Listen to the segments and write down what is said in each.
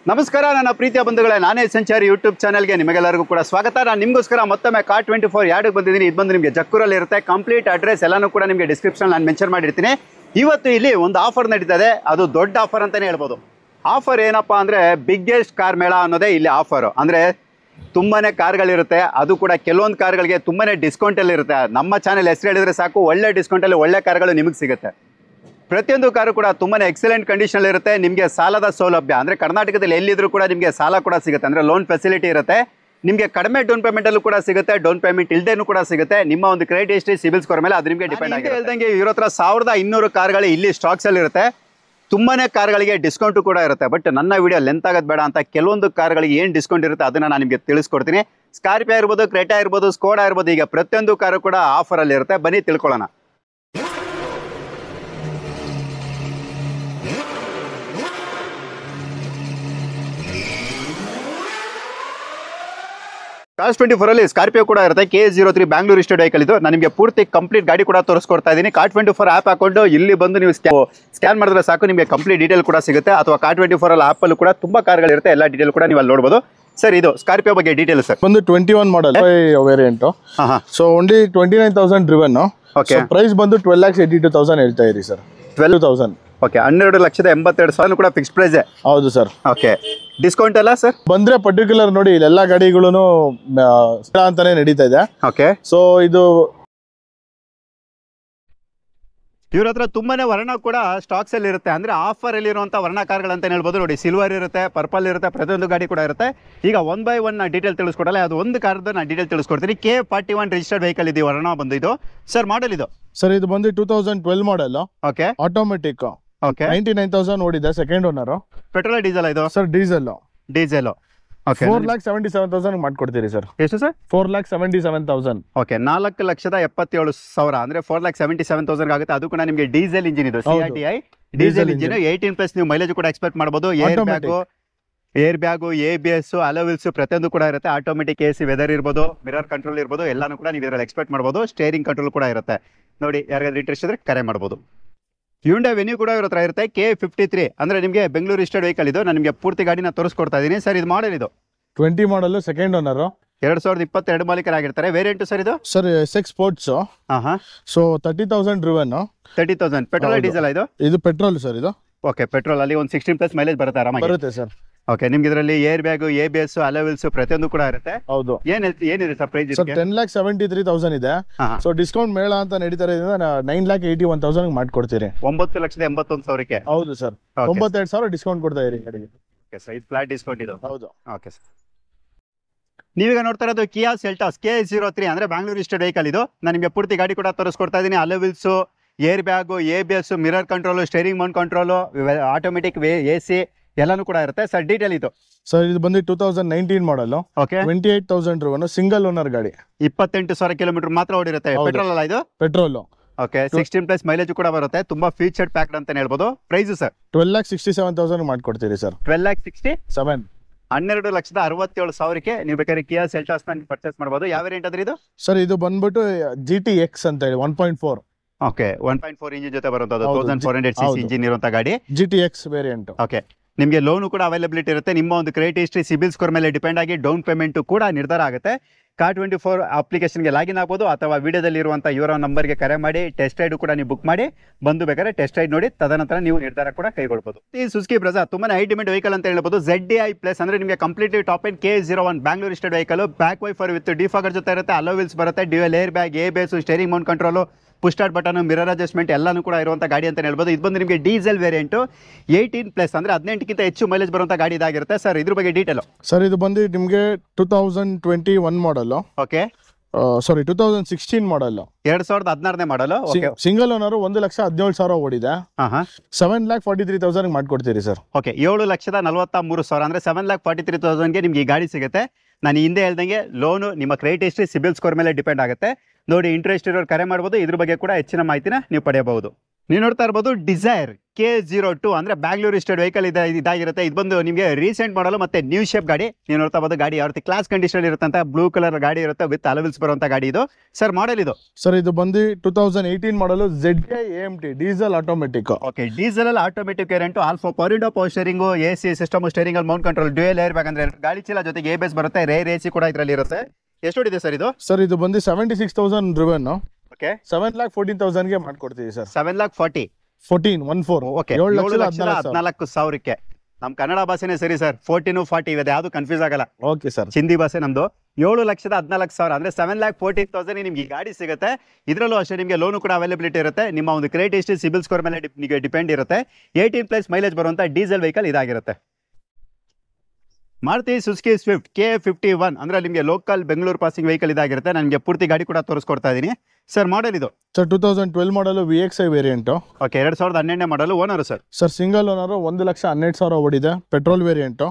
ನಮಸ್ಕಾರ ನನ್ನ ಪ್ರೀತಿಯ ಬಂಧುಗಳೇ, ನಾನೇ ಸಂಚಾರಿ ಯೂಟ್ಯೂಬ್ ಚಾನಲ್ಗೆ ನಿಮಗೆಲ್ಲರಿಗೂ ಕೂಡ ಸ್ವಾಗತ. ನಾನು ನಿಮಗೋಸ್ಕರ ಮತ್ತೊಮ್ಮೆ ಕಾರ್ 24 ಯಾರ್ಡಿಗೆ ಬಂದಿದ್ದೀನಿ. ಇದು ಬಂದು ನಿಮಗೆ ಜಕ್ಕೂರಲ್ಲಿ ಇರುತ್ತೆ. ಕಂಪ್ಲೀಟ್ ಅಡ್ರೆಸ್ ಎಲ್ಲನೂ ಕೂಡ ನಿಮಗೆ ಡಿಸ್ಕ್ರಿಪ್ಷನ್ ನಾನು ಮೆನ್ಷನ್ ಮಾಡಿರ್ತೀನಿ. ಇವತ್ತು ಇಲ್ಲಿ ಒಂದು ಆಫರ್ ನಡೀತದೆ, ಅದು ದೊಡ್ಡ ಆಫರ್ ಅಂತಲೇ ಹೇಳ್ಬೋದು. ಆಫರ್ ಏನಪ್ಪ ಅಂದರೆ ಬಿಗ್ಗೆಸ್ಟ್ ಕಾರ್ ಮೇಳ ಅನ್ನೋದೇ ಇಲ್ಲಿ ಆಫರು. ಅಂದರೆ ತುಂಬಾ ಕಾರ್ಗಳಿರುತ್ತೆ, ಅದು ಕೂಡ ಕೆಲವೊಂದು ಕಾರ್ಗಳಿಗೆ ತುಂಬಾ ಡಿಸ್ಕೌಂಟಲ್ಲಿ ಇರುತ್ತೆ. ನಮ್ಮ ಚಾನಲ್ ಹೆಸರು ಹೇಳಿದರೆ ಸಾಕು, ಒಳ್ಳೆ ಡಿಸ್ಕೌಂಟಲ್ಲಿ ಒಳ್ಳೆ ಕಾರ್ಗಳು ನಿಮಗೆ ಸಿಗುತ್ತೆ. ಪ್ರತಿಯೊಂದು ಕಾರು ಕೂಡ ತುಂಬಾ ಎಕ್ಸಲೆಂಟ್ ಕಂಡೀಷನ್ ಇರುತ್ತೆ. ನಿಮಗೆ ಸಾಲದ ಸೌಲಭ್ಯ ಅಂದರೆ ಕರ್ನಾಟಕದಲ್ಲಿ ಎಲ್ಲಿದ್ರೂ ಕೂಡ ನಿಮಗೆ ಸಾಲ ಕೂಡ ಸಿಗುತ್ತೆ. ಅಂದರೆ ಲೋನ್ ಫೆಸಿಲಿಟಿ ಇರುತ್ತೆ. ನಿಮಗೆ ಕಡಿಮೆ ಡೌನ್ ಪೇಮೆಂಟಲ್ಲೂ ಕೂಡ ಸಿಗುತ್ತೆ, ಡೌನ್ ಪೇಮೆಂಟ್ ಇಲ್ಲದೇನೂ ಕೂಡ ಸಿಗುತ್ತೆ. ನಿಮ್ಮ ಒಂದು ಕ್ರೆಡಿಟ್ ಹಿಸ್ಟ್ರಿ, ಸಿಬಿಲ್ ಸ್ಕೋರ್ ಮೇಲೆ ಅದು ನಿಮಗೆ ಡಿಪೆಂಡ್ ಆಗಿದೆ. ಹೇಳ್ದಂಗೆ ಇರೋ ಹತ್ರ 1200 ಕಾರ್ಗಳು ಇಲ್ಲಿ ಸ್ಟಾಕ್ಸಲ್ಲಿ ಇರುತ್ತೆ. ತುಂಬಾ ಕಾರ್ಗಳಿಗೆ ಡಿಸ್ಕೌಂಟು ಕೂಡ ಇರುತ್ತೆ. ಬಟ್ ನನ್ನ ವಿಡಿಯೋ ಲೆಂತ್ ಆಗೋದು ಬೇಡ ಅಂತ ಕೆಲವೊಂದು ಕಾರ್ಗಳಿಗೆ ಏನು ಡಿಸ್ಕೌಂಟ್ ಇರುತ್ತೆ ಅದನ್ನು ನಾನು ನಿಮಗೆ ತಿಳಿಸ್ಕೊಡ್ತೀನಿ. ಸ್ಕಾರ್ಪಿಯೋ ಇರ್ಬೋದು, ಕ್ರೆಟಾ ಇರ್ಬೋದು, ಸ್ಕೋಡಾ ಇರ್ಬೋದು, ಈಗ ಪ್ರತಿಯೊಂದು ಕಾರು ಕೂಡ ಆಫರಲ್ಲಿ ಇರುತ್ತೆ. ಬನ್ನಿ ತಿಳ್ಕೊಳ್ಳೋಣ. ಕಾರ್ 24 ಅಲ್ಲಿ ಸ್ಕಾರ್ಪಿಯೋ ಕೂಡ ಇರುತ್ತೆ. K03 ಬ್ಯಾಂಗ್ಳೂರ್ ರಿಜಿಸ್ಟರ್ಡ್ ವೆಹಿಕಲ್ ಇದು. ನಾನು ನಿಮಗೆ ಪೂರ್ತಿ ಕಂಪ್ಲೀಟ್ ಗಾಡಿ ಕೂಡ ತೋರಿಸ್ಕೊಡ್ತಾ ಇದ್ದೀನಿ. ಕಾರ್ 24 ಆ್ಯಪ್ ಹಾಕೊಂಡು ಇಲ್ಲಿ ಬಂದು ನೀವು ಸ್ಕ್ಯಾನ್ ಮಾಡಿದ್ರೆ ಸಾಕು, ನಿಮಗೆ ಕಂಪ್ಲೀಟ್ ಡೀಟೇಲ್ ಕೂಡ ಸಿಗುತ್ತೆ. ಅಥವಾ ಕಾರ್ 24 ಅಲ್ಲಿ ಆ್ಯಪಲ್ಲೂ ಕೂಡ ತುಂಬ ಕಾರ್ಗಳಿರುತ್ತೆ, ಎಲ್ಲ ಡೀಟೇಲ್ ಕೂಡ ನೀವು ಅಲ್ಲಿ ನೋಡ್ಬೋದು. ಸರ್, ಇದು ಸ್ಕಾರ್ಪಿಯೋ ಬಗ್ಗೆ ಡೀಟೇಲ್ ಸರ್. ಒಂದು 21 model variant. So only 29,000 driven. Okay, price ಬಂದು 12,82,000 ಹೇಳ್ತಾ ಇರಿ ಸರ್. 12,000. ಓಕೆ, 12,82,000 ಕೂಡ ಫಿಕ್ಸ್ ಪ್ರೈಸ್. ಹೌದು ಸರ್. ಓಕೆ, ಡಿಸ್ಕೌಂಟ್ ಅಲ್ಲ ಸರ್? ಬಂದ್ರೆ ಪರ್ಟಿಕ್ಯುಲರ್ ನೋಡಿ, ಎಲ್ಲ ಗಾಡಿಗಳು ಅಂತಾನೆ ನಡೀತಾ ಇದೆ. ಓಕೆ, ಸೊ ಇದು ಇವ್ರ ಹತ್ರ ತುಂಬಾನೇ ವರ್ಣ ಕೂಡ ಸ್ಟಾಕ್ಸ್ ಅಲ್ಲಿ ಇರುತ್ತೆ. ಅಂದ್ರೆ ಆಫರ್ ಅಲ್ಲಿ ಇರುವಂತ ವರ್ಣ ಕಾರ್ಗಳಂತ ಹೇಳ್ಬೋದು. ನೋಡಿ, ಸಿಲ್ವರ್ ಇರುತ್ತೆ, ಪರ್ಪಲ್ ಇರುತ್ತೆ, ಪ್ರತಿಯೊಂದು ಗಾಡಿ ಕೂಡ ಇರುತ್ತೆ. ಈಗ 1 by 1 ಡೀಟೇಲ್ ತಿಳಿಸ್ಕೊಡಲ್ಲ, ಅದು ಒಂದು ಕಾರ್ದು ನಾನು ಡೀಟೇಲ್ ತಿಳಿಸ್ಕೊಡ್ತೀನಿ. K41 ರಿಜಿಸ್ಟರ್ಡ್ ವೆಹಿಕಲ್ ಇದು, ವರ್ಣ ಬಂದು ಇದು. ಸರ್, ಮಾಡಲ್ ಇದು? ಸರ್, ಇದು ಬಂದು 2012 ಮಾಡಲ್. Okay, automatic. ಓಕೆ, 99,000 ಓಡಿದೆ, ಸೆಕೆಂಡ್ ಓನರ್. ಪೆಟ್ರೋಲ್ ಡೀಸೆಲ್ ಇದು? Sir, diesel. ಡೀಸೆಲ್. ಓಕೆ, 4,77,000 ಮಾಡ್ಕೊಡ್ತೀರಿ ಸರ್. ಎಷ್ಟು ಸರ್? 4,77,000. ಓಕೆ, 4,77,000 ಅಂದ್ರೆ 4,77,000 ಆಗುತ್ತೆ. ಅದು ಕೂಡ ನಿಮಗೆ ಡೀಸೆಲ್ ಇಂಜಿನ್ ಇದು, CRTI ಡೀಸೆಲ್ ಇಂಜಿನ್. 18+ ನೀವು ಮೈಲೇಜ್ ಕೂಡ ಎಕ್ಸ್ಪೆಕ್ಟ್ ಮಾಡಬಹುದು. ಏರ್ ಬ್ಯಾಗು, ABS, ಅಲೋವಿಲ್ಸ್ ಪ್ರತಿಯೊಂದು ಕೂಡ ಇರುತ್ತೆ. ಆಟೋಮೆಟಿಕ್ AC, ವೆದರ್ ಇರ್ಬೋದು, ಮಿರರ್ ಕಂಟ್ರೋಲ್ ಇರ್ಬೋದು, ಎಲ್ಲಾನು ಕೂಡ ನೀವು ಇದರಲ್ಲಿ ಎಕ್ಸ್ಪೆಕ್ಟ್ ಮಾಡಬಹುದು. ಸ್ಟೇರಿಂಗ್ ಕಂಟ್ರೋಲ್ ಕೂಡ ಇರುತ್ತೆ. ನೋಡಿ, ಯಾರಿಗಾದ್ರೂ ಇಂಟ್ರೆಸ್ಟ್ ಇದ್ರೆ ಕರೆ ಮಾಡಬಹುದು. ಹ್ಯುಂಡೈ ವೆನ್ಯೂ ಕೂಡ ಇವ್ರ ಹತ್ರ ಇರುತ್ತೆ. K53 ಅಂದ್ರೆ ನಿಮಗೆ ಬೆಂಗಳೂರು ರಿಜಿಸ್ಟರ್ಡ್ ವೆಹಿಕಲ್ ಇದು. ನಾನು ನಿಮಗೆ ಪೂರ್ತಿ ಗಾಡಿನ ತೋರಿಸ್ಕೊಡ್ತಾ ಇದ್ದೀನಿ. ಸರ್, ಇದು ಮಾಡಲ್ ಇದು 20 ಮಾಡಲ್, ಸೆಕೆಂಡ್ ಓನರ್. 2022 ಮಾಲೀಕರಾಗಿರ್ತಾರೆ. ವೇರಿಯಂಟ್ ಸರ್ ಇದು? Sir, SX sports. So 30,000 driven. 30,000 petrol diesel ಇದು? ಇದು ಪೆಟ್ರೋಲ್ ಸರ್ ಇದು. ಓಕೆ, ಪೆಟ್ರೋಲ್ ಅಲ್ಲಿ ಒಂದು 16+ ಮೈಲೇಜ್ ಬರುತ್ತೆ ಆರಾಮಾಗಿ. ಬರುತ್ತೆ ಸರ್. ಓಕೆ, ನಿಮ್ಗೆ ಇದರಲ್ಲಿ ಏರ್ ಬ್ಯಾಗ್, ABS, ಅಲೋವಿಲ್ಸ್ ಪ್ರತಿಯೊಂದು ಕೂಡ ಇರುತ್ತೆ. ಹೌದು. ಏನಿದೆ ಸರ್ ಪ್ರೈಸ್? ಸರ್, 10,73,000 ಇದೆ. ಸೊ ಡಿಸ್ಕೌಂಟ್ ಮೇಳ ಅಂತ ನಡೀತಾ ಇದೆ. 9,81,000 ಮಾಡ್ಕೊಡ್ತೀರಿ. 9,81,000ಕ್ಕೆ? ಹೌದು ಸರ್. 92,000 ಡಿಸ್ಕೌಂಟ್ ಕೊಡ್ತಾ ಇರಿ ಗಾಡಿಗೆ. ಇದು ಫ್ಲಾಟ್ ಡಿಸ್ಕೌಂಟ್ ಇದು? ಹೌದು. ಓಕೆ ಸರ್, ನೀವೀಗ ನೋಡ್ತಾ ಇರೋದು ಕಿಯಾ ಸೆಲ್ಟಾಸ್ K03 ಅಂದ್ರೆ ಬ್ಯಾಂಗ್ಳೂರ್ ರಿಜಿಸ್ಟರ್ಡ್ ವೆಹಿಕಲ್ ಇದು. ನಾನು ನಿಮಗೆ ಪೂರ್ತಿ ಗಾಡಿ ಕೂಡ ತೋರಿಸ್ಕೊಡ್ತಾ ಇದ್ದೀನಿ. Alloy wheels, air bag, ABS, mirror control, steering Mount control, automatic AC ಎಲ್ಲಾನು ಕೂಡ ಇರುತ್ತೆ. ಸರ್, ಡೀಟೇಲ್ ಇದು? ಸರ್, ಇದು ಬಂದು 2019 ಮಾಡಲ್. ಓಕೆ, 28,000 ಡ್ರಿವನ್, ಸಿಂಗಲ್ ಓನರ್ ಗಾಡಿ. 28,000 ಕಿಲೋಮೀಟರ್ ಮಾತ್ರ ಓಡಿರುತ್ತೆ. ಪೆಟ್ರೋಲ್ ಅಲ್ಲ ಇದು? ಪೆಟ್ರೋಲ್. ಓಕೆ, 16+ ಮೈಲೇಜ್ ಕೂಡ ಬರುತ್ತೆ. ತುಂಬಾ ಫೀಚರ್ಡ್ ಪ್ಯಾಕ್ಡ್ ಅಂತ ಹೇಳ್ಬೋದು. Price sir? 12,67,000 ಮಾಡ್ಕೊಡ್ತೀರಿ ಸರ್. 12,67,000. 12,67,000ಕ್ಕೆ ನೀವು ಬೇಕಾದ್ರೆ ಕಿಯಾ ಸೆಲ್ಟಾಸ್ ನ ಪರ್ಚೇಸ್ ಮಾಡಬಹುದು. ಯಾವ ವೇರಿಯಂಟ್ ಅದ್ರಿ ಇದು? ಸರ್, ಇದು ಬಂದ್ಬಿಟ್ಟು GTX ಅಂತ ಹೇಳಿ 1.4. ಓಕೆ, 1.4 ಇಂಜಿನ್ ಜೊತೆ ಬರುವಂತದ್ದು, 1400cc ಇಂಜಿನ್ ಇರುವಂತ ಗಾಡಿ, GTX ವೇರಿಯಂಟ್. ಓಕೆ, ನಿಮಗೆ ಲೋನು ಕೂಡ ಅವೈಲಬಿಲಿಟಿ ಇರುತ್ತೆ. ನಿಮ್ಮ ಒಂದು ಕ್ರೆಡಿಟ್ ಹಿಸ್ಟ್ರಿ, ಸಿಬಿಲ್ ಸ್ಕೋರ್ ಮೇಲೆ ಡಿಪೆಂಡ್ ಆಗಿ ಡೌನ್ ಪೇಮೆಂಟ್ ಕೂಡ ನಿರ್ಧಾರ ಆಗುತ್ತೆ. ಕಾರ್ 24 ಅಪ್ಲಿಕೇಶನ್ಗೆ ಲಾಗಿನ್ ಆಗ್ಬೋದು, ಅಥವಾ ವಿಡಿಯೋದಲ್ಲಿ ಇರುವಂಥ ಇವರ ನಂಬರ್ಗೆ ಕರೆ ಮಾಡಿ ಟೆಸ್ಟ್ ರೈಡ್ ಕೂಡ ನೀವು ಬುಕ್ ಮಾಡಿ ಬಂದು ಬೇಕಾದ್ರೆ ಟೆಸ್ಟ್ ರೈಡ್ ನೋಡಿ, ತದನಂತರ ನೀವು ನಿರ್ಧಾರ ಕೂಡ ಕೈಗೊಳ್ಬಹುದು. ಈ ಸುಜುಕಿ ಬ್ರೆಜಾ ತುಂಬಾ ಹೈ ಡಿಮ್ಯಾಂಡ್ ವೆಹಿಕಲ್ ಅಂತ ಹೇಳ್ಬೋದು. ZDI+ ಅಂದ್ರೆ ನಿಮಗೆ completely top end K01 Bangalore registered vehicle. Back wiper with defogger ಜೊತೆ ಇರುತ್ತೆ, ಅಲೋವಿಲ್ಸ್ ಬರುತ್ತೆ, dual air bag, ABS, steering Mount control, push start button, mirror adjustment ಎಲ್ಲಾನು ಕೂಡ ಇರುವಂಥ ಗಾಡಿ ಅಂತ ಹೇಳ್ಬೋದು. ಇದು ಬಂದು ನಿಮಗೆ ಡೀಸೆಲ್ ವೇರಿಯಂಟ್ 18+ ಅಂದ್ರೆ 18ಕ್ಕಿಂತ ಹೆಚ್ಚು ಮೈಲೇಜ್ ಬರುವಂಥ ಗಾಡಿ ಇದಾಗಿರುತ್ತೆ. ಸರ್, ಇದ್ರ ಬಗ್ಗೆ ಡೀಟೇಲ್? ಸರ್, ಇದು ಬಂದು ನಿಮಗೆ 2021 ಮಾಡಲ್. ಓಕೆ, ಸಾರಿ 2016 ಮಾಡಲ್. 2016ನೇ ಮಾಡಲ್. ಸಿಂಗಲ್ ಓನರ್, 1,17,000 ಓಡಿದೆ. 7,43,000 ಮಾಡ್ಕೊಡ್ತೀರಿ ಸರ್. ಓಕೆ, 7,43,000 ಅಂದ್ರೆ 7,43,000ಗೆ ನಿಮ್ಗೆ ಈ ಗಾಡಿ ಸಿಗುತ್ತೆ. ನಾನು ಹಿಂದೆ ಹೇಳ್ದಂಗೆ ಲೋನು ನಿಮ್ಮ ಕ್ರೆಡಿಟ್ ಹಿಸ್ಟ್ರಿ, ಸಿಬಿಲ್ ಸ್ಕೋರ್ ಮೇಲೆ ಡಿಪೆಂಡ್ ಆಗುತ್ತೆ. ನೋಡಿ, ಇಂಟ್ರೆಸ್ಟ್ ಇರೋರು ಕರೆ ಮಾಡ್ಬೋದು. ಇದ್ರ ಬಗ್ಗೆ ಕೂಡ ಹೆಚ್ಚಿನ ಮಾಹಿತಿನ ನೀವು ಪಡೆಯಬಹುದು. ನೀವು ನೋಡ್ತಾ ಇರ್ಬೋದು ಡಿಸೈರ್ K02 ಅಂದ್ರೆ ಬ್ಯಾಂಗ್ಳೂರ್ ಸ್ಟೇಟ್ ವೆಹಿಕಲ್ ಇದಾಗಿರುತ್ತೆ. ಇದು ಬಂದು ನಿಮಗೆ ರೀಸೆಂಟ್ ಮಾಡಲು ಮತ್ತೆ ನ್ಯೂ ಶೇಪ್ ಗಾಡಿ. ನೀವು ನೋಡ್ತಾ ಇರ್ಬೋದು ಗಾಡಿ ಯಾವ ರೀತಿ ಕ್ಲಾಸ್ ಕಂಡೀಷನ್ ಇರುತ್ತೆ ಅಂತ. ಬ್ಲೂ ಕಲರ್ ಗಾಡಿ ಇರುತ್ತೆ ವಿತ್ ಅಲವಿಲ್ಸ್ ಬರುವಂತ ಗಾಡಿ ಇದು. ಸರ್ ಮಾಡೆಲ್ ಇದು ಸರ್ ಇದು ಬಂದು 2018 model ZI AMT diesel automatic. Okay, diesel ಅಲ್ಲಿ automatic variant, alpha power window, power steering, AC system, steering ಅಲ್ಲಿ mount control, dual air bag ಅಂದ್ರೆ ಗಾಡಿ ಚೀಲ ಜೊತೆಗೆ ABS ಬರುತ್ತೆ. ರೇರ್ AC ಕೂಡ ಇದರಲ್ಲಿ ಇರುತ್ತೆ. ಎಷ್ಟು ಹೊಡಿದೆ ಸರ್ ಇದು? ಸರ್ ಇದು ಬಂದು 76,000 ಡ್ರಿವನ್. ಓಕೆ, 7,14,000 ಗೆ ಮಾಡ್ಕೊಡ್ತೀವಿ ಸರ್. 7,40,000. 14 ಓಕೆ, 7,14,000ಕ್ಕೆ. ನಮ್ ಕನ್ನಡ ಭಾಷೆನೇ ಸರಿ ಸರ್. 14 40 ಇದೆ, ಯಾವ್ದು ಕನ್ಫ್ಯೂಸ್ ಆಗಲ್ಲ. ಓಕೆ ಸರ್, ಹಿಂದಿ ಭಾಷೆ ನಮ್ದು. 7,14,000 ಅಂದ್ರೆ 7,14,000 ನಿಮ್ಗೆ ಈ ಗಾಡಿ ಸಿಗುತ್ತೆ. ಇದರಲ್ಲೂ ಅಷ್ಟೇ ನಿಮಗೆ ಲೋನು ಕೂಡ ಅವೈಲೇಬಿಲಿಟಿ ಇರುತ್ತೆ. ನಿಮ್ಮ ಒಂದು ಕ್ರೆಡಿಟ್ ಹಿಸ್ಟ್ರಿ, ಸಿಬಿಲ್ ಸ್ಕೋರ್ ಮೇಲೆ ಡಿಪೆಂಡ್ ಇರುತ್ತೆ. 18+ ಮೈಲೇಜ್ ಬರುವಂತ ಡೀಸೆಲ್ ವೆಹಿಕಲ್ ಇದಾಗಿರುತ್ತೆ. ಮಾರುತಿ ಸುಜುಕಿ ಸ್ವಿಫ್ಟ್ K51 ಅಂದ್ರೆ ನಿಮಗೆ ಲೋಕಲ್ ಬೆಂಗಳೂರು ಪಾಸಿಂಗ್ ವೆಹಿಕಲ್ ಇದಾಗಿರುತ್ತೆ. ನಾನು ನಿಮಗೆ ಪೂರ್ತಿ ಗಾಡಿ ಕೂಡ ತೋರಿಸ್ಕೊಡ್ತಾ ಇದ್ದೀನಿ. ಸರ್ ಮಾಡೆಲ್ ಇದು ಸರ್ 2012 ಮಾಡಲು VXI ವೇರಿಯಂಟ್. ಓಕೆ, 2012 ಮಾಡಲು. Owner sir? Sir single owner, 1,12,000 ಓಡಿದೆ, ಪೆಟ್ರೋಲ್ ವೇರಿಯಂಟ್.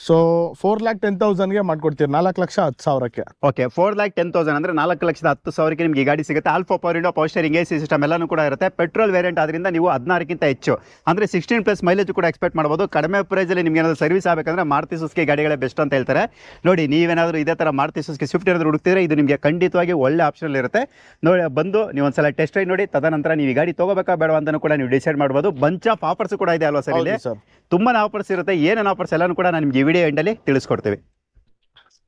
ಸೊ 4,10,000 ಗೆ ಮಾಡ್ಕೊಡ್ತೀರಿ, 4,10,000ಕ್ಕೆ. ಓಕೆ, 4,10,000 ಅಂದ್ರೆ 4,10,000ಕ್ಕೆ ನಿಮ್ಗೆ ಈ ಗಾಡಿ ಸಿಗುತ್ತೆ. Alpha power window, power steering, AC system ಎಲ್ಲಾನು ಕೂಡ ಇರುತ್ತೆ. ಪೆಟ್ರೋಲ್ ವೇರಿಯಂಟ್ ಆದ್ರಿಂದ ನೀವು 16ಕ್ಕಿಂತ ಹೆಚ್ಚು ಅಂದ್ರೆ 16+ ಮೈಲೇಜ್ ಕೂಡ ಎಕ್ಸ್ಪೆಕ್ಟ್ ಮಾಡಬಹುದು. ಕಡಿಮೆ ಪ್ರೈಸ್ ಅಲ್ಲಿ ನಿಮ್ಗೆ ಏನಾದ್ರು ಸರ್ವಿಸ್ ಆಗಬೇಕಂದ್ರೆ ಮಾರುತಿ ಸುಜುಕಿ ಗಾಡಿಗಳೇ ಬೆಸ್ಟ್ ಅಂತ ಹೇಳ್ತಾರೆ. ನೋಡಿ, ನೀವೇನಾದ್ರೂ ಇದೇ ತರ ಮಾರುತಿ ಸುಜುಕಿ ಸ್ವಿಫ್ಟ್ ಏನಾದ್ರು ಹುಡುಕ್ತಿದ್ರೆ ಇದು ನಿಮಗೆ ಖಂಡಿತವಾಗಿ ಒಳ್ಳೆ ಆಪ್ಷನ್ ಇರುತ್ತೆ. ನೋಡಿ, ಬಂದು ನೀವು ಒಂದ್ಸಲ ಟೆಸ್ಟ್ ರೈಡ್ ನೋಡಿ, ತದನಂತರ ನೀವು ಈ ಗಾಡಿ ತಗೋಬೇಕಾ ಬೇಡ ಅಂತ ಕೂಡ ನೀವು ಡಿಸೈಡ್ ಮಾಡಬಹುದು. ಬಂಚ್ ಆಫ್ ಆಫರ್ಸ್ ಕೂಡ ಇದೆ ಅಲ್ವಾ ಸರ್? ಇಲ್ಲಿ ತುಂಬಾ ಆಫರ್ಸ್ ಇರುತ್ತೆ. ಏನೇನು ಆಫರ್ಸ್ ಎಲ್ಲಾನು ಕೂಡ ನಾನು ನಿಮ್ಗೆ ಈ ವಿಡಿಯೋ ಎಂಡಲ್ಲಿ ತಿಳಿಸ್ಕೊಡ್ತೀವಿ.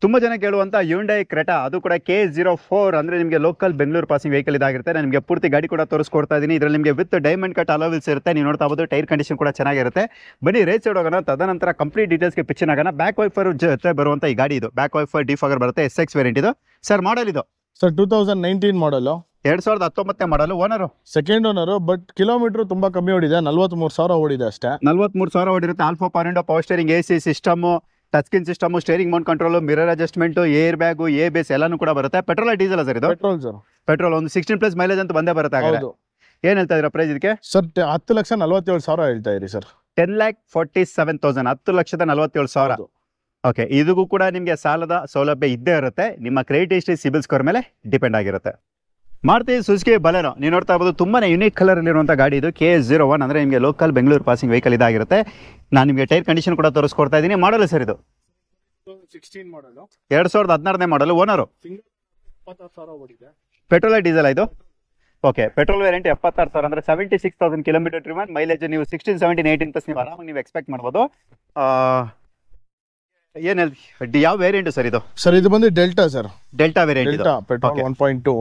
ತುಂಬಾ ಜನ ಕೇಳುವಂತ Hyundai Creta, ಅದು ಕೂಡ K04 ಅಂದ್ರೆ ನಿಮಗೆ ಲೋಕಲ್ ಬೆಂಗಳೂರು ಪಾಸಿಂಗ್ ವೆಹಿಕಲ್ ಇದಾಗಿರುತ್ತೆ. ನಾನು ನಿಮಗೆ ಪೂರ್ತಿ ಗಾಡಿ ಕೂಡ ತೋರಿಸ್ಕೊಡ್ತಾ ಇದ್ದೀನಿ. ಇದರಲ್ಲಿ ನಿಮಗೆ ವಿತ್ ಡೈಮಂಡ್ ಕಟ್ ಅಲೋವಿಲ್ಸ್ ಇರುತ್ತೆ. ನೀವು ನೋಡ್ತಾ ಇರ್ಬೋದು, ಟೈರ್ ಕಂಡೀಷನ್ ಕೂಡ ಚೆನ್ನಾಗಿರುತ್ತೆ. ಬನ್ನಿ ರೇಸ್ ಹೋಗೋಣ, ತದನಂತರ ಕಂಪ್ಲೀಟ್ ಡೀಟೇಲ್ಸ್ಗೆ ಪಿಚ್ಚಿನ ಆಗೋಣ. ಬ್ಯಾಕ್ ವೈಫರ್ ಜೊತೆ ಬರುವಂತ ಈ ಗಾಡಿ ಇದು. ಬ್ಯಾಕ್ ವೈಫರ್ ಡಿಫಾಗರ್ ಬರುತ್ತೆ, SX ವೇರಿಯಂಟ್ ಇದು. ಸರ್ ಮಾಡೆಲ್ ಇದು sir 2019 model, 2019 model. Owner second owner, but kilometre ತುಂಬಾ ಕಮ್ಮಿ ಓಡಿದೆ, 43,000 ಓಡಿದೆ ಅಷ್ಟೇ. 43,000 ಓಡಿರುತ್ತೆ. Alpha power window, power steering, AC system, touch screen system, steering mount control, mirror adjustment, air bag, ABS ಎಲ್ಲಾನು ಕೂಡ ಬರುತ್ತೆ. ಪೆಟ್ರೋಲ್ ಡೀಸೆಲ್ ಸರ್ ಇದು? Petrol sir. ಪೆಟ್ರೋಲ್ ಒಂದು 16+ ಮೈಲೇಜ್ ಅಂತ ಬಂದೇ ಬರುತ್ತೆ. ಏನ್ ಹೇಳ್ತಾ ಇದೀರಾ ಪ್ರೈಸ್ ಇದಕ್ಕೆ? ಸರ್ 10,47,000 ಹೇಳ್ತಾ ಇರಿ ಸರ್. 10,47,000, 10,47,000. ಓಕೆ, ಇದಕ್ಕೂ ಕೂಡ ನಿಮಗೆ ಸಾಲದ ಸೌಲಭ್ಯ ಇದ್ದೇ ಇರುತ್ತೆ. ನಿಮ್ಮ ಕ್ರೆಡಿಟ್ ಹಿಸ್ಟ್ರಿ, ಸಿಬಿಲ್ ಸ್ಕೋರ್ ಮೇಲೆ ಡಿಪೆಂಡ್ ಆಗಿರುತ್ತೆ. ಮಾರುತಿ ಸುಜುಕಿ ಬಲೆನೋ, ನೀವು ನೋಡ್ತಾ ಇರ್ಬೋದು, ತುಂಬಾನೇ ಯುನೀಕ್ ಕಲರ್ ಇರುವಂತ ಗಾಡಿ ಇದು. K01 ಅಂದ್ರೆ ನಿಮಗೆ ಲೋಕಲ್ ಬೆಂಗಳೂರು ಪಾಸಿಂಗ್ ವೆಹಿಕಲ್ ಇದಾಗಿರುತ್ತೆ. ನಾನು ನಿಮಗೆ ಟೈರ್ ಕಂಡೀಷನ್ ಕೂಡ ತೋರಿಸ್ಕೊಡ್ತಾ ಇದ್ದೀನಿ. ಮಾಡಲು ಸರ್ ಇದು 2016 ಮಾಡಲು. ಓನರು? ಪೆಟ್ರೋಲ್ ಡೀಸೆಲ್ ಇದು? ಓಕೆ, ಪೆಟ್ರೋಲ್ ವೇರಿಯಂಟ್ 76,000 ಅಂದ್ರೆ 76,000 ಕಿಲೋಮೀಟರ್ ಡ್ರಿವನ್. ಮೈಲೇಜ್ ನೀವು 16, 17, 18+ ನೀವು ಆರಾಮಾಗಿ ನೀವು ಎಕ್ಸ್ಪೆಕ್ಟ್ ಮಾಡ್ಬೋದು. ಏನ್ ಯಾವ ವೇರಿಯಂಟ್ ಸರ್ ಇದು? ಸರ್ ಇದು ಬಂದು delta sir. Delta variant, petrol 1.2.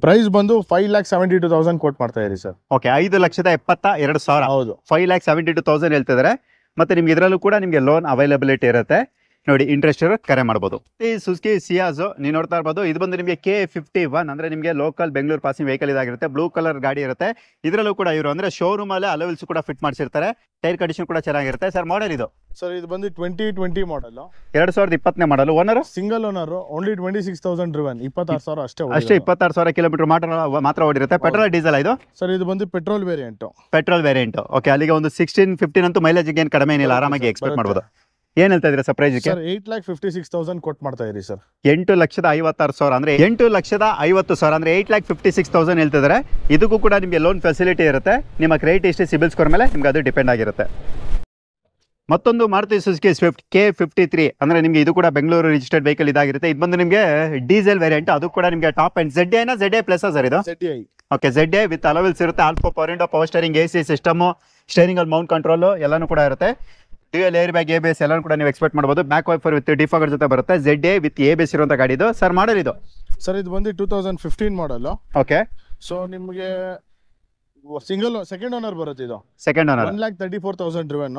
Price ಬಂದು 5,72,000 ಕೋಟ್ ಮಾಡ್ತಾ ಇರಿ ಸರ್. ಓಕೆ, 5,72,000. ಹೌದು, 5,72,000 ಹೇಳ್ತಿದ್ದಾರೆ. ಮತ್ತೆ ನಿಮ್ಗೆ ಇದರಲ್ಲೂ ಕೂಡ ನಿಮ್ಗೆ ಲೋನ್ ಅವೈಲಬಿಲಿಟಿ ಇರುತ್ತೆ. ನೋಡಿ, ಇಂಟ್ರೆಸ್ಟ್ ಇರೋ ಕರೆ ಮಾಡಬಹುದು. ಈ ಸುಜುಕಿ ಸಿಯಾಜ್ ನೀವು ನೋಡ್ತಾ ಇರ್ಬೋದು, ಇದು ಬಂದು ನಿಮಗೆ K51 ಅಂದ್ರೆ ನಿಮಗೆ ಲೋಕಲ್ ಬೆಂಗಳೂರು ಪಾಸಿಂಗ್ ವೆಹಿಕಲ್ ಇದಾಗಿರುತ್ತೆ. ಬ್ಲೂ ಕಲರ್ ಗಾಡಿ ಇರುತ್ತೆ. ಇದರಲ್ಲೂ ಕೂಡ ಇವರು ಅಂದ್ರೆ ಶೋರೂಮ್ ಅಲ್ಲೇ ಅಲೋವಿಲ್ಸ್ ಕೂಡ ಫಿಟ್ ಮಾಡಿಸಿರ್ತಾರೆ. ಟೈರ್ ಕಂಡೀಷನ್ ಕೂಡ ಚೆನ್ನಾಗಿರುತ್ತೆ. ಸರ್ ಮಾಡೆಲ್ ಇದು? ಸರ್ ಇದು ಬಂದು 2020 ಮಾಡಲ್, 2020 ಮಾಡಲು. Owner? Single owner, only 26,000 driven, 26,000 ಅಷ್ಟೇ. 26,000 ಕಿಲೋಮೀಟರ್ ಮಾತ್ರ ಓಡಿರುತ್ತೆ. ಪೆಟ್ರೋಲ್ ಡೀಸೆಲ್ ಇದು? ಸರ್ ಇದು ಬಂದು petrol variant. Petrol variant. Okay, ಅಲ್ಲಿಗೆ ಒಂದು 16, 15 ಅಂತೂ ಮೈಲೇಜ್ ಏನು ಕಡಿಮೆ ಏನಿಲ್ಲ, ಆರಾಮಾಗಿ ಎಕ್ಸ್ಪೆಕ್ಟ್ ಮಾಡಬಹುದು. ಏನ್ ಹೇಳ್ತಾ ಇದ್ದೀರಾ ಸರ್ ಪ್ರೈಸ್? ಸರ್ 8,56,000 ಕೊಟ್ಟು ಮಾಡ್ತಾ ಇರಿ ಸರ್. 8,56,000 ಅಂದ್ರೆ 8,50,000 ಅಂದ್ರೆ 8,56,000 ಹೇಳ್ತಿದ್ದಾರೆ. ಇದಕ್ಕೂ ಕೂಡ ನಿಮಗೆ ಲೋನ್ ಫೆಸಿಲಿಟಿ ಇರುತ್ತೆ. ನಿಮ್ಮ ಕ್ರೆಡಿಟ್ ಹಿಸ್ಟ್ರಿ, ಸಿಬಿಲ್ ಸ್ಕೋರ್ ಮೇಲೆ ನಿಮ್ಗೆ ಅದು ಡಿಪೆಂಡ್ ಆಗಿರುತ್ತೆ. ಮತ್ತೊಂದು ಮಾರುತಿ ಸುಜುಕಿ ಸ್ವಿಫ್ಟ್ K53 ಅಂದ್ರೆ ನಿಮಗೆ ಇದು ಕೂಡ ಬೆಂಗಳೂರು ರಿಜಿಸ್ಟರ್ಡ್ ವೆಹಿಕಲ್ ಇದಾಗಿರುತ್ತೆ. ಇದು ಬಂದು ನಿಮಗೆ ಡೀಸೆಲ್ ವೇರಿಯಂಟ್, ಅದು ಕೂಡ ನಿಮಗೆ ಟಾಪ್ ಅಂಡ್ ZI ನ ZI ಪ್ಲಸ್ ಸರ್ ಇದು? ZI. Okay, ZI with alloy wheels ಇರುತ್ತೆ. Alpha power window, power steering, AC system, steering ಅಲ್ಲಿ ಮೌಂಟ್ ಕಂಟ್ರೋಲ್ ಎಲ್ಲಾನು ಕೂಡ ಇರುತ್ತೆ. ಡ್ಯೂಯಲ್ ಏರ್ ಬ್ಯಾಗ್, ABS ಎಲ್ಲಾನು ಕೂಡ ನೀವು ಎಕ್ಸ್ಪೆಕ್ಟ್ ಮಾಡಬಹುದು. ಬ್ಯಾಕ್ ವೈಫರ್ ವಿತ್ ಡಿಫಾಗರ್ ಜೊತೆ ಬರುತ್ತೆ. ZI ವಿತ್ ABS ಇರುವಂತ ಗಾಡಿ ಇದು. ಸರ್ ಮಾಡೆಲ್ ಇದು? ಸರ್ ಇದು ಬಂದು 2015 ಮಾಡಲ್. ಓಕೆ, ಸೊ ನಿಮಗೆ ಸಿಂಗಲ್ ಸೆಕೆಂಡ್ ಓನರ್ ಬರುತ್ತೆ. ಇದು ಸೆಕೆಂಡ್ ಓನರ್, 1,34,000 ಡ್ರಿವನ್.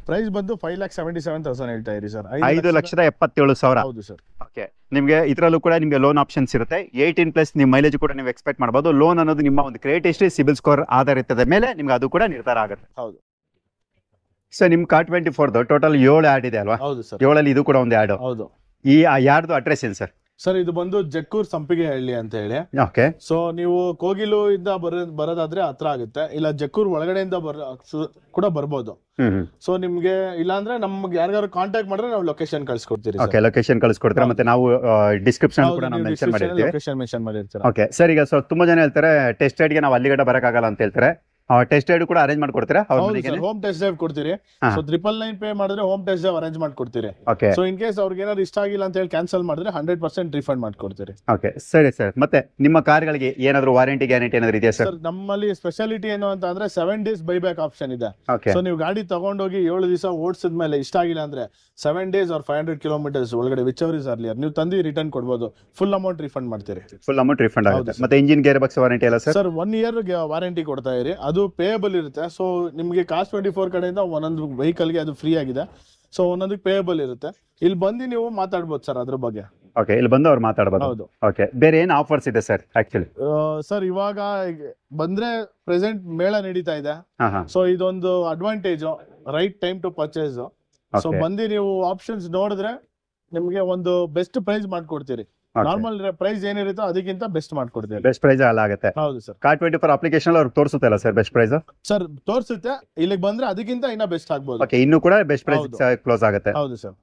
ಪ್ರೈಸ್ ಬಂದು 5,77,000 ಹೇಳ್ತಾ ಇರಿ ಸರ್. 5,77,000. ಹೌದು ಸರ್. ಓಕೆ, ನಿಮಗೆ ಇದರಲ್ಲೂ ಕೂಡ ನಿಮಗೆ ಲೋನ್ ಆಪ್ಷನ್ಸ್ ಇರುತ್ತೆ. 18+ ನಿಮ್ಮ ಮೈಲೇಜ್ ಕೂಡ ನೀವು ಎಕ್ಸ್ಪೆಕ್ಟ್ ಮಾಡಬಹುದು. ಲೋನ್ ಅನ್ನೋದು ನಿಮ್ಮ ಒಂದು ಕ್ರೆಡಿಟ್ ಹಿಸ್ಟ್ರಿ, ಸಿಬಿಲ್ ಸ್ಕೋರ್ ಆಧಾರಿತದ ಮೇಲೆ ನಿಮ್ಗೆ ಅದು ಕೂಡ ನಿರ್ಧಾರ ಆಗುತ್ತೆ. ಹೌದು ಸರ್, ನಿಮ್ Car24 ಟೋಟಲ್ 7 ಆಡ್ ಇದೆ ಅಲ್ವಾ? ಹೌದು ಸರ್. 7ಅಲ್ಲಿ ಇದು ಕೂಡ ಒಂದು ಆಡ್. ಹೌದು. ಈ ಯಾರ್ದು ಅಡ್ರೆಸ್ ಏನು ಸರ್? ಸರ್ ಇದು ಬಂದು ಜಕ್ಕೂರ್ ಸಂಪಿಗೆ ಹಳ್ಳಿ ಅಂತ ಹೇಳಿ. ಓಕೆ. ಸೊ ನೀವು ಕೋಗಿಲು ಇಂದ ಬರೋದಾದ್ರೆ ಹತ್ರ ಆಗುತ್ತೆ, ಇಲ್ಲ ಜಕ್ಕೂರ್ ಒಳಗಡೆಯಿಂದ ಕೂಡ ಬರ್ಬೋದು. ಸೊ ನಿಮ್ಗೆ ಇಲ್ಲಾಂದ್ರೆ ನಮ್ಗೆ ಯಾರಿಗಾರು ಕಾಂಟ್ಯಾಕ್ಟ್ ಮಾಡಿದ್ರೆ ನಾವು ಲೊಕೇಶನ್ ಕಳ್ಸಿಕೊಡ್ತೀರಿ. ಓಕೆ, ಲೊಕೇಶನ್ ಕಳ್ಸಿಕೊಡ್ತೀರಾ, ಮತ್ತೆ ನಾವು ಡಿಸ್ಕ್ರಿಪ್ಷನ್ ಕೂಡ ನಾವು ಮೆನ್ಷನ್ ಮಾಡಿರ್ತೀವಿ. ಲೊಕೇಶನ್ ಮೆನ್ಷನ್ ಮಾಡಿರ್ತೀರಾ. ಓಕೆ ಸರ್, ಈಗ ಸೊ ತುಂಬಾ ಜನ ಹೇಳ್ತಾರೆ ಟೆಸ್ಟ್ ರೈಡ್ಗೆ ನಾವು ಅಲ್ಲಿಗಡೆ ಬರಕ್ಕಾಗಲ್ಲ ಅಂತ ಹೇಳ್ತಾರೆ. ಟೆಸ್ಟ್ ರೈಡ್ ಕೂಡ ಅರೇಂಜ್ ಮಾಡ್ಕೊಡ್ತೀರಾ? ಹೋಮ್ ಟೆಸ್ಟ್ ಡ್ರೈವ್ ಕೊಡ್ತೀರಿ. ಸೊ 999 ಪೇ ಮಾಡಿದ್ರೆ ಹೋಮ್ ಟೆಸ್ಟ್ ಡ್ರೈವ್ ಅರೇಂಜ್ ಮಾಡ್ಕೊಡ್ತೀರಿ. ಓಕೆ. ಸೊ ಇನ್ ಕೇಸ್ ಅವ್ರಿಗೆ ಏನಾದ್ರು ಇಷ್ಟ ಆಗಿಲ್ಲ ಅಂತ ಹೇಳಿ ಕ್ಯಾನ್ಸಲ್ ಮಾಡಿದ್ರೆ 100% ರೀಫಂಡ್ ಮಾಡ್ಕೊಡ್ತೀರಿ. ಓಕೆ ಸರಿ ಸರ್. ಮತ್ತೆ ನಿಮ್ಮ ಕಾರ್ಗಳಿಗೆ ಏನಾದ್ರು ವಾರಂಟಿ ಗ್ಯಾರಂಟಿ ಏನಾದ್ರು ಇದೆಯಾ ಸರ್? ನಮ್ಮಲ್ಲಿ ಸ್ಪೆಷಾಲಿಟಿ ಏನು ಅಂತ ಅಂದ್ರೆ 7 days ಬೈಬ್ಯಾಕ್ ಆಪ್ಷನ್ ಇದೆ. ಓಕೆ. ಸೊ ನೀವು ಗಾಡಿ ತಗೊಂಡೋಗಿ 7 ದಿವಸ ಓಡಿಸಿದ್ಮೇಲೆ ಇಷ್ಟ ಆಗಿಲ್ಲ ಅಂದ್ರೆ 7 days or 500 kilometers ಒಳಗಡೆ ವಿಚ್ ಎವರ್ ಇಸ್ ಅರ್ಲಿಯರ್ ನೀವು ತಂದು ರಿಟರ್ನ್ ಕೊಡ್ಬೋದು. ಫುಲ್ ಅಮೌಂಟ್ ರೀಫಂಡ್ ಮಾಡ್ತೀರಿ. ಫುಲ್ ಅಮೌಂಟ್ ರೀಫಂಡ್ ಆಗುತ್ತೆ. ಮತ್ತೆ ಇಂಜಿನ್ ಗೇರ್ ಬಾಕ್ಸ್ ವಾರಂಟಿ ಎಲ್ಲ ಸರ್? 1 year ವಾರಂಟಿ ಕೊಡ್ತಾ ಇರಿ, ಅದು ಪೇಯಬಲ್ ಇರುತ್ತೆ. ಸೊ ನಿಮಗೆ ಕಾಸ್ಟ್ 24 ಕಡೆಯಿಂದ ಒಂದೊಂದು ವೆಹಿಕಲ್ಗೆ ಅದು ಫ್ರೀ ಆಗಿದೆ. ಸೊ ಒಂದೊಂದಕ್ಕೆ ಪೇಯಬಲ್ ಇರುತ್ತೆ. ಇಲ್ಲಿ ಬಂದು ನೀವು ಮಾತಾಡ್ಬೋದು ಸರ್ ಅದ್ರ ಬಗ್ಗೆ. ಓಕೆ, ಇಲ್ಲಿ ಬಂದು ಅವ್ರು ಮಾತಾಡ್ಬೋದು. ಹೌದು. ಓಕೆ, ಬೇರೆ ಏನ್ ಆಫರ್ಸ್ ಇದೆ ಸರ್? ಆಕ್ಚುಲಿ ಸರ್ ಇವಾಗ ಬಂದ್ರೆ ಪ್ರೆಸೆಂಟ್ ಮೇಳ ನಡೀತಾ ಇದೆ. ಸೊ ಇದೊಂದು advantage, right time to purchase. So ಬಂದು ನೀವು ಆಪ್ಷನ್ಸ್ ನೋಡಿದ್ರೆ ನಿಮ್ಗೆ ಒಂದು ಬೆಸ್ಟ್ ಪ್ರೈಸ್ ಮಾಡ್ಕೊಡ್ತೀರಿ. ನಾರ್ಮಲ್ ಪ್ರೈಸ್ ಏನಿರುತ್ತೋ ಅದಕ್ಕಿಂತ ಬೆಸ್ಟ್ ಮಾಡ್ಕೊಡ್ತೀವಿ. ಬೆಸ್ಟ್ ಪ್ರೈಸ್ ಅಲ್ಲ ಆಗುತ್ತೆ. ಹೌದು ಸರ್. ಕಾರ್ 24 ಅಪ್ಲಿಕೇಶನ್ ಅವ್ರಿಗೆ ತೋರಿಸುತ್ತೆ ಅಲ್ಲ ಸರ್ ಬೆಸ್ಟ್ ಪ್ರೈಸ್? ಸರ್ ತೋರಿಸುತ್ತೆ, ಇಲ್ಲಿಗೆ ಬಂದ್ರೆ ಅದಕ್ಕಿಂತ ಇನ್ನ ಬೆಸ್ಟ್ ಆಗ್ಬೋದು. ಓಕೆ, ಇನ್ನು ಕೂಡ ಬೆಸ್ಟ್ ಪ್ರೈಸ್ ಕ್ಲೋಸ್ ಆಗುತ್ತೆ. ಹೌದು ಸರ್.